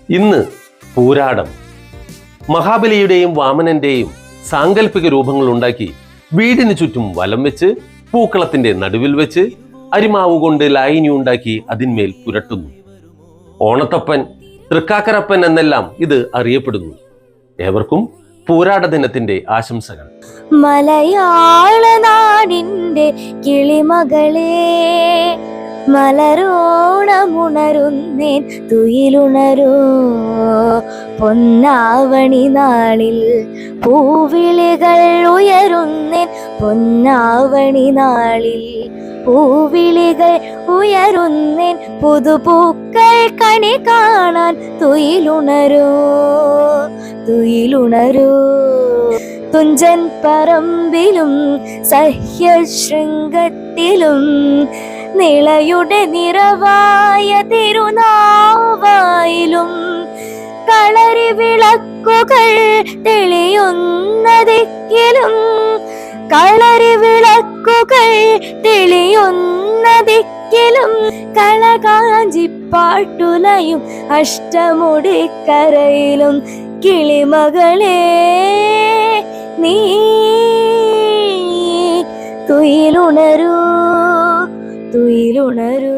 ഇന്ന് പൂരാടം. മഹാബലിയുടെയും വാമനന്റെയും സാങ്കല്പിക രൂപങ്ങൾ ഉണ്ടാക്കി വീടിന് ചുറ്റും വലം വെച്ച് പൂക്കളത്തിന്റെ നടുവിൽ വെച്ച് അരിമാവ് കൊണ്ട് ലായിനി ഉണ്ടാക്കി അതിന്മേൽ പുരട്ടുന്നു. ഓണത്തപ്പൻ, തൃക്കാക്കരപ്പൻ എന്നെല്ലാം ഇത് അറിയപ്പെടുന്നു. ഏവർക്കും പൂരാട ദിനത്തിന്റെ ആശംസകൾ. മലയാള നാടിന്റെ കിളിമകളെ, മലരോണമുണരുന്നേൻ തുയിലുണരൂ. പൊന്നാവണി നാളിൽ പൂവിളികൾ ഉയരുന്നേൻ, പൊന്നാവണി നാളിൽ പൂവിളികൾ ഉയരുന്നേൻ. പുതുപൂക്കൾ കണി കാണാൻ തുയിലുണരൂ, തുയിലുണരൂ. തുഞ്ചൻ പറമ്പിലും സഹ്യശൃംഗത്തിലും നിളയുടെ നിറവായ തിരുനാവായിലും കളരി വിളക്കുകൾ തെളിയുന്ന ദിക്കിലും, കളരി വിളക്കുകൾ തെളിയുന്ന ദിക്കിലും കളകാഞ്ചിപ്പാട്ടുലയും അഷ്ടമുടിക്കരയിലും കിളിമകളെ നീ തുയിലുണരൂ, തുയിലുണരൂ.